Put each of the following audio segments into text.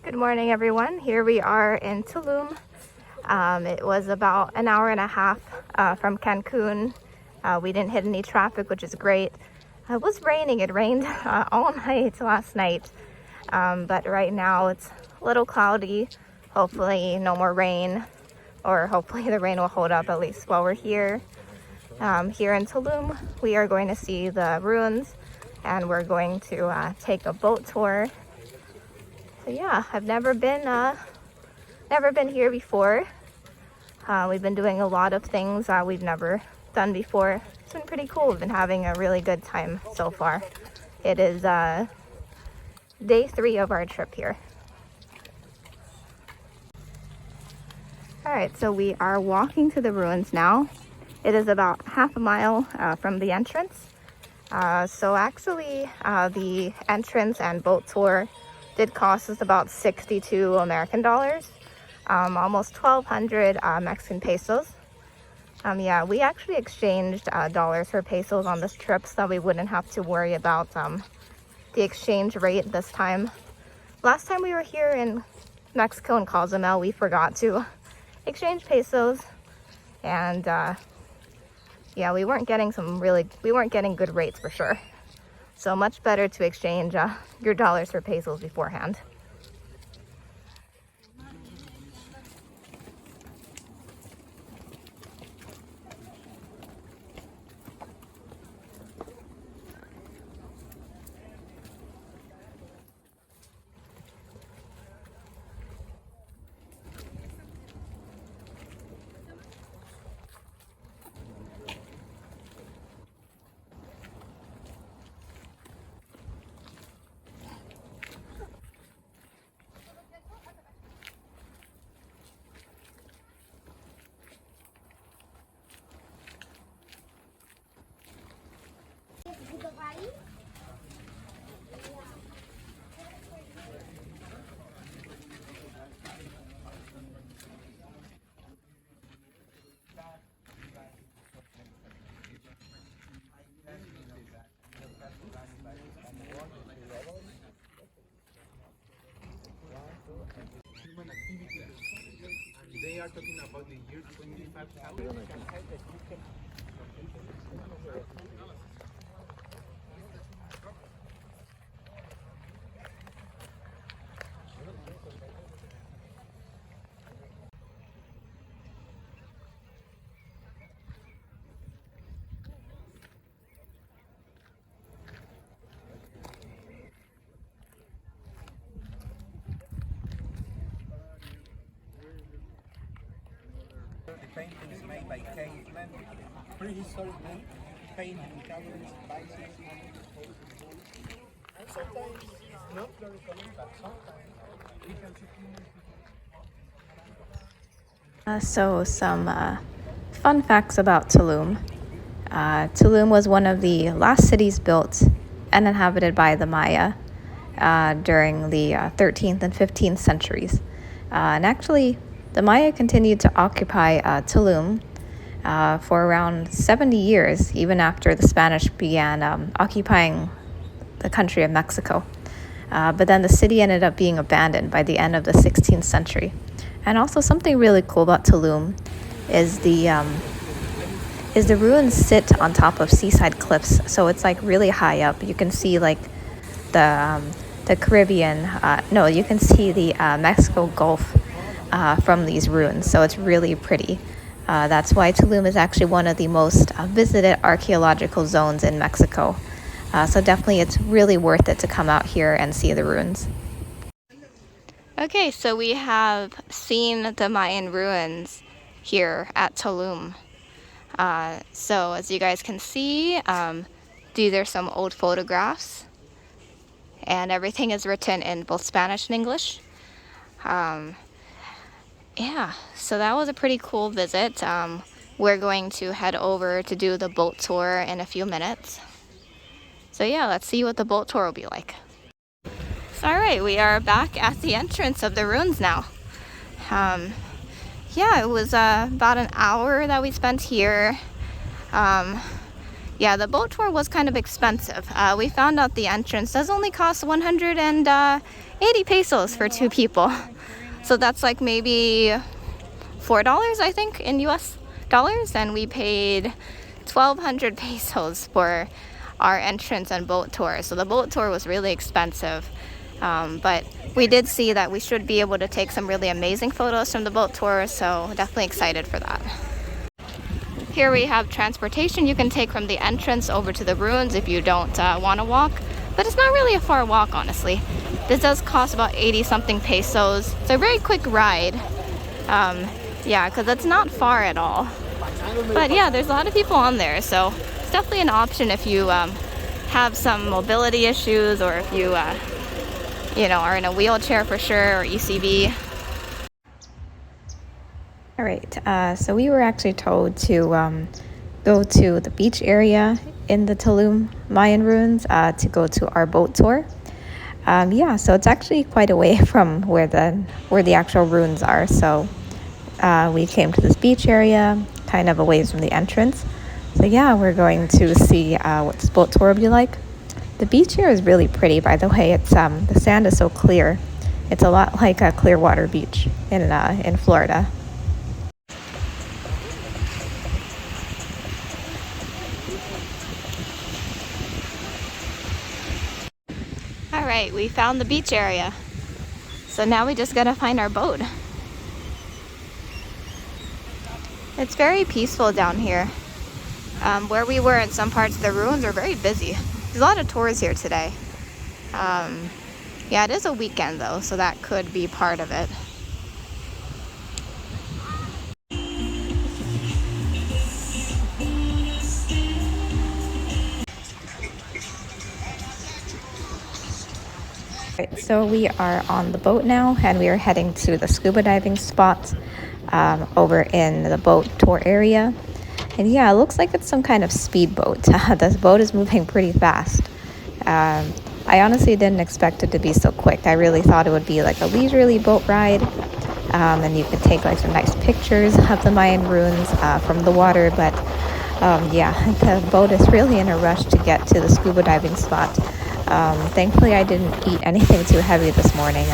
Good morning, everyone. Here we are in Tulum. It was about an hour and a half from Cancun. We didn't hit any traffic, which is great. It was raining. It rained all night last night, but right now it's a little cloudy. Hopefully no more rain, or hopefully the rain will hold up at least while we're here. Here in Tulum, we are going to see the ruins, and we're going to take a boat tour. So yeah, I've never been here before. We've been doing a lot of things we've never done before. It's been pretty cool. We've been having a really good time so far. It is day 3 of our trip here. All right, so we are walking to the ruins now. It is about half a mile from the entrance. So actually, the entrance and boat tour did cost us about 62 American dollars, almost 1,200 Mexican pesos. Yeah, we actually exchanged dollars for pesos on this trip so that we wouldn't have to worry about the exchange rate this time. Last time we were here in Mexico in Cozumel, we forgot to exchange pesos, and yeah, we weren't getting good rates for sure. So much better to exchange your dollars for pesos beforehand. They are talking about the year 25,000. The paintings made by cavemen, prehistoric men, painting cameras, bicycles, and sometimes it's not very common, but sometimes we can see. So some fun facts about Tulum. Tulum was one of the last cities built and inhabited by the Maya during the 13th and 15th centuries. And actually, the Maya continued to occupy Tulum for around 70 years, even after the Spanish began occupying the country of Mexico. But then the city ended up being abandoned by the end of the 16th century. And also something really cool about Tulum is the ruins sit on top of seaside cliffs, so it's like really high up. You can see like the Caribbean, you can see the Mexico Gulf from these ruins, so it's really pretty. That's why Tulum is actually one of the most visited archaeological zones in Mexico. So definitely it's really worth it to come out here and see the ruins. Okay, so we have seen the Mayan ruins here at Tulum. So as you guys can see, these are some old photographs, and everything is written in both Spanish and English. Yeah, so that was a pretty cool visit. We're going to head over to do the boat tour in a few minutes. So yeah, let's see what the boat tour will be like. So all right, we are back at the entrance of the ruins now. Yeah, it was about an hour that we spent here. Yeah, the boat tour was kind of expensive. We found out the entrance does only cost 180 pesos for 2 people. So that's like maybe $4, I think, in US dollars. And we paid 1,200 pesos for our entrance and boat tour. So the boat tour was really expensive. But we did see that we should be able to take some really amazing photos from the boat tour. So definitely excited for that. Here we have transportation you can take from the entrance over to the ruins if you don't want to walk. But it's not really a far walk, honestly. This does cost about 80 something pesos. It's a very quick ride. Yeah, because it's not far at all. But yeah, there's a lot of people on there. So it's definitely an option if you have some mobility issues, or if you, are in a wheelchair for sure, or ECV. All right, so we were actually told to go to the beach area in the Tulum Mayan ruins to go to our boat tour. Yeah, so it's actually quite away from where the actual ruins are. So we came to this beach area, kind of away from the entrance. So yeah, we're going to see what this boat tour will be like. The beach here is really pretty, by the way. It's the sand is so clear. It's a lot like a Clearwater Beach in Florida. All right, we found the beach area. So now we just gotta find our boat. It's very peaceful down here. Where we were in some parts of the ruins are very busy. There's a lot of tours here today. Yeah, it is a weekend though, so that could be part of it. Right, so we are on the boat now, and we are heading to the scuba diving spot over in the boat tour area. And yeah, it looks like it's some kind of speedboat. This boat is moving pretty fast. I honestly didn't expect it to be so quick. I really thought it would be like a leisurely boat ride, and you could take like some nice pictures of the Mayan ruins from the water. But yeah, the boat is really in a rush to get to the scuba diving spot. Thankfully, I didn't eat anything too heavy this morning.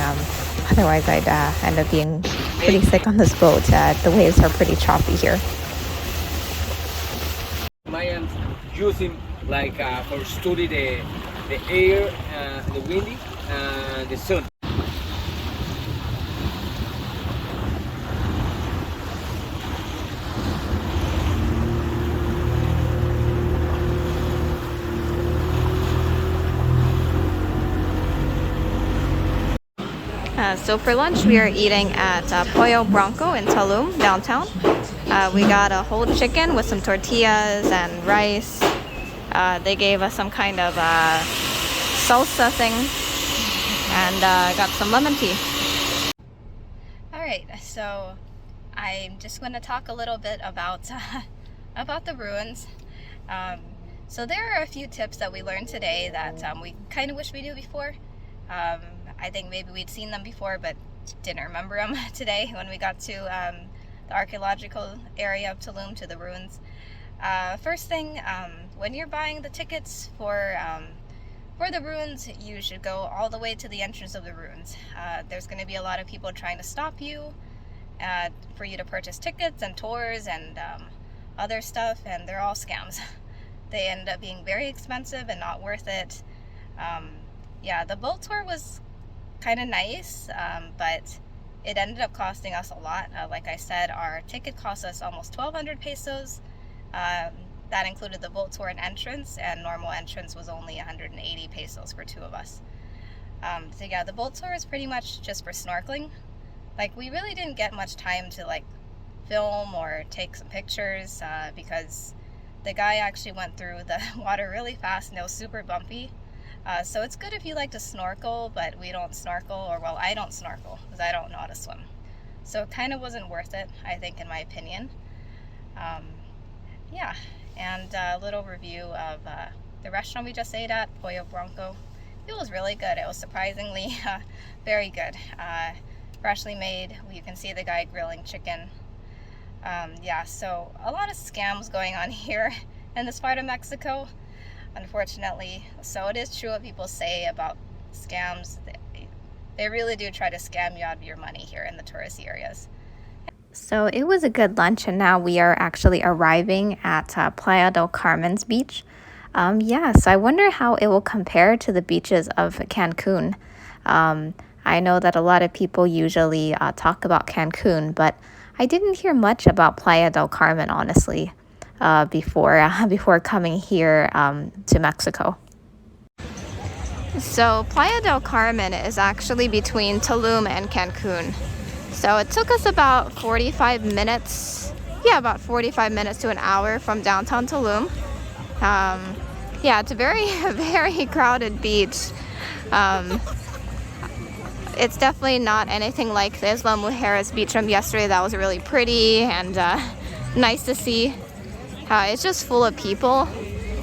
Otherwise, I'd end up being pretty sick on this boat. The waves are pretty choppy here. Mayans using like for study the air, the wind, and the sun. So for lunch, we are eating at Pollo Bronco in Tulum, downtown. We got a whole chicken with some tortillas and rice. They gave us some kind of salsa thing, and got some lemon tea. All right, so I'm just going to talk a little bit about about the ruins. So there are a few tips that we learned today that we kind of wish we knew before. I think maybe we'd seen them before, but didn't remember them today when we got to the archaeological area of Tulum, to the ruins. First thing, when you're buying the tickets for the ruins, you should go all the way to the entrance of the ruins. There's going to be a lot of people trying to stop you for you to purchase tickets and tours and other stuff, and they're all scams. They end up being very expensive and not worth it. Yeah, the boat tour was kind of nice, but it ended up costing us a lot. Like I said, our ticket cost us almost 1,200 pesos. That included the boat tour and entrance, and normal entrance was only 180 pesos for 2 of us. So yeah, the boat tour is pretty much just for snorkeling. Like, we really didn't get much time to like film or take some pictures because the guy actually went through the water really fast and it was super bumpy. So it's good if you like to snorkel, but we don't snorkel, or well, I don't snorkel because I don't know how to swim. So it kind of wasn't worth it, I think, in my opinion. Yeah, and a little review of the restaurant we just ate at, Pollo Bronco. It was really good. It was surprisingly very good. Freshly made. You can see the guy grilling chicken. Yeah, so a lot of scams going on here. in this part of Mexico, unfortunately. So it is true what people say about scams. They really do try to scam you out of your money here in the tourist areas. So it was a good lunch, and now we are actually arriving at Playa del Carmen's beach. Yeah, so I wonder how it will compare to the beaches of Cancun. I know that a lot of people usually talk about Cancun, but I didn't hear much about Playa del Carmen, honestly, before coming here to Mexico. So Playa del Carmen is actually between Tulum and Cancun. So it took us about 45 minutes, about 45 minutes to an hour from downtown Tulum. Yeah, it's a very, very crowded beach. It's definitely not anything like the Isla Mujeres beach from yesterday. That was really pretty and nice to see. It's just full of people.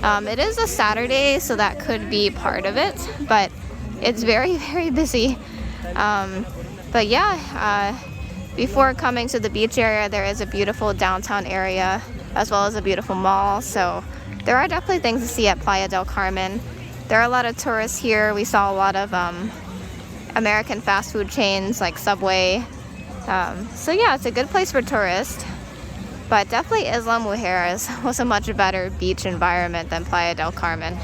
It is a Saturday, so that could be part of it, but it's very, very busy. But yeah, before coming to the beach area, there is a beautiful downtown area as well as a beautiful mall. So there are definitely things to see at Playa del Carmen. There are a lot of tourists here. We saw a lot of American fast food chains like Subway. So yeah, it's a good place for tourists. But definitely Isla Mujeres was a much better beach environment than Playa del Carmen.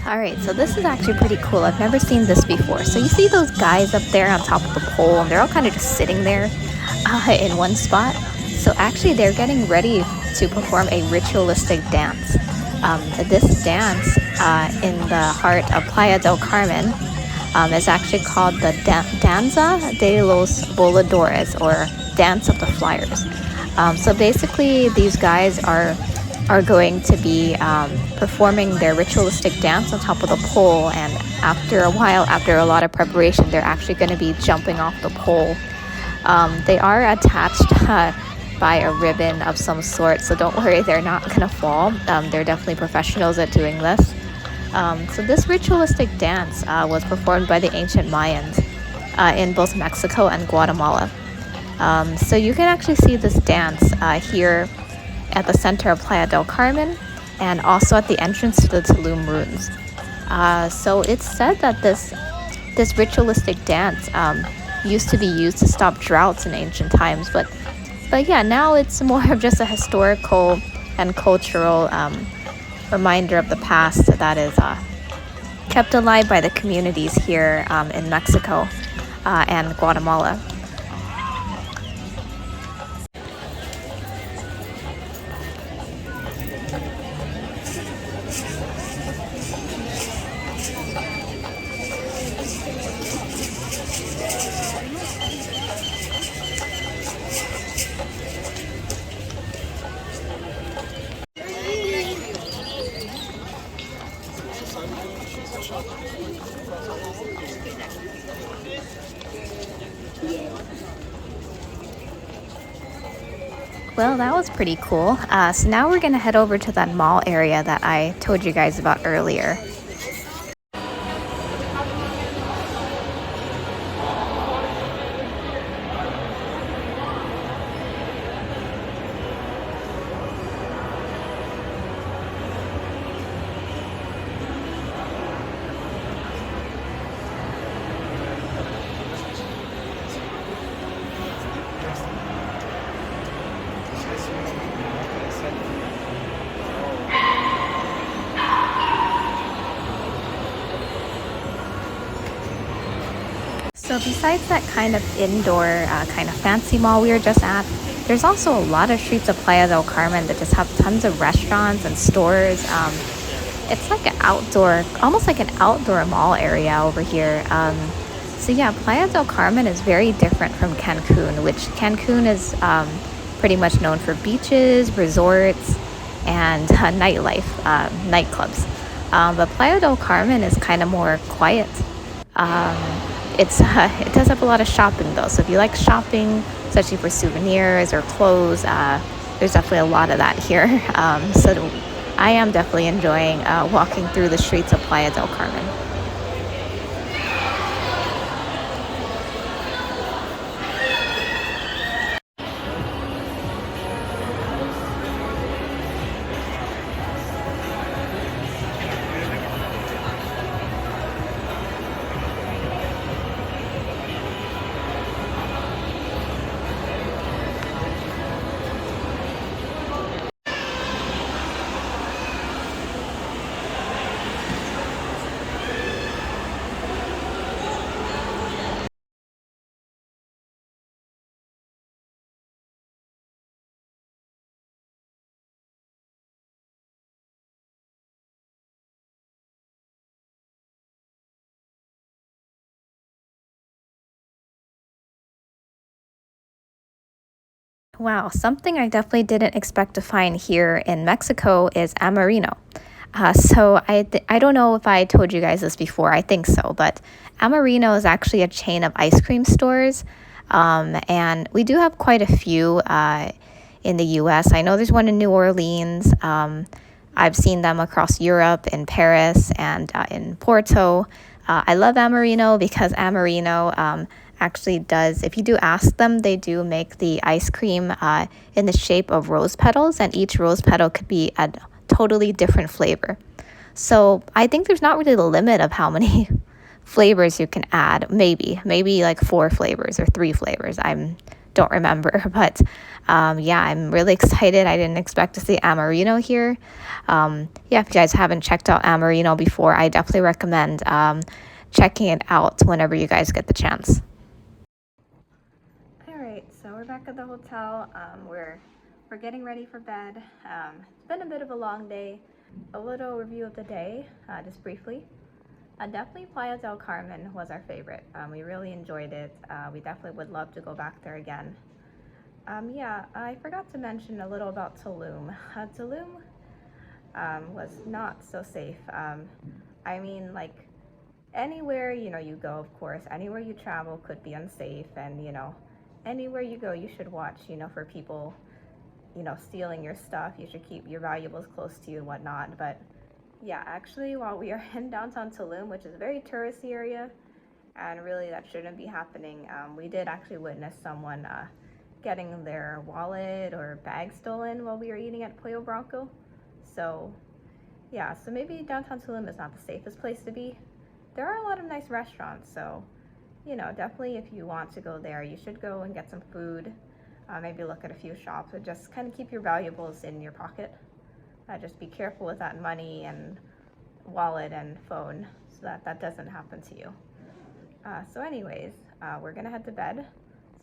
Alright, so this is actually pretty cool. I've never seen this before. So you see those guys up there on top of the pole, and they're all kind of just sitting there in one spot. So actually they're getting ready to perform a ritualistic dance. This dance in the heart of Playa del Carmen is actually called the Danza de los Voladores, or Dance of the Flyers. So basically these guys are going to be performing their ritualistic dance on top of the pole, and after a while, after a lot of preparation, they're actually going to be jumping off the pole. They are attached by a ribbon of some sort, so don't worry, they're not going to fall. They're definitely professionals at doing this. So this ritualistic dance was performed by the ancient Mayans in both Mexico and Guatemala. So you can actually see this dance here at the center of Playa del Carmen, and also at the entrance to the Tulum ruins. So it's said that this ritualistic dance used to be used to stop droughts in ancient times, but yeah, now it's more of just a historical and cultural reminder of the past that is kept alive by the communities here in Mexico and Guatemala. Well, that was pretty cool. So now we're gonna head over to that mall area that I told you guys about earlier. So besides that kind of indoor, kind of fancy mall we were just at, there's also a lot of streets of Playa del Carmen that just have tons of restaurants and stores. It's like an outdoor, almost like an outdoor mall area over here. So yeah, Playa del Carmen is very different from Cancun, which Cancun is pretty much known for beaches, resorts, and nightlife, nightclubs. But Playa del Carmen is kind of more quiet. It does have a lot of shopping though, so if you like shopping, especially for souvenirs or clothes, there's definitely a lot of that here. So I am definitely enjoying walking through the streets of Playa del Carmen. Wow, something I definitely didn't expect to find here in Mexico is Amarino. I don't know if I told you guys this before. I think so, but Amarino is actually a chain of ice cream stores, and we do have quite a few in the U.S. I know there's one in New Orleans. I've seen them across Europe, in Paris, and in Porto. I love Amarino because Amarino actually does, if you do ask them, they do make the ice cream in the shape of rose petals, and each rose petal could be a totally different flavor. So I think there's not really the limit of how many flavors you can add. Maybe like 4 flavors or 3 flavors. I don't remember, but yeah, I'm really excited. I didn't expect to see Amarino here. Yeah, if you guys haven't checked out Amarino before, I definitely recommend checking it out whenever you guys get the chance. All right, so we're back at the hotel. We're getting ready for bed. It's been a bit of a long day. A little review of the day, just briefly. Definitely Playa del Carmen was our favorite. We really enjoyed it. We definitely would love to go back there again. Yeah, I forgot to mention a little about Tulum. Tulum was not so safe. I mean, like, anywhere you go, of course, anywhere you travel could be unsafe, and anywhere you go, you should watch for people stealing your stuff. You should keep your valuables close to you and whatnot. But yeah, actually, while we are in downtown Tulum, which is a very touristy area, and really that shouldn't be happening, we did actually witness someone getting their wallet or bag stolen while we were eating at Pollo Bronco. So yeah, so maybe downtown Tulum is not the safest place to be. There are a lot of nice restaurants, so definitely if you want to go there, you should go and get some food. Maybe look at a few shops, but just kind of keep your valuables in your pocket. Just be careful with that money and wallet and phone so that that doesn't happen to you. So anyways, we're gonna head to bed.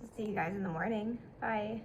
So see you guys in the morning. Bye.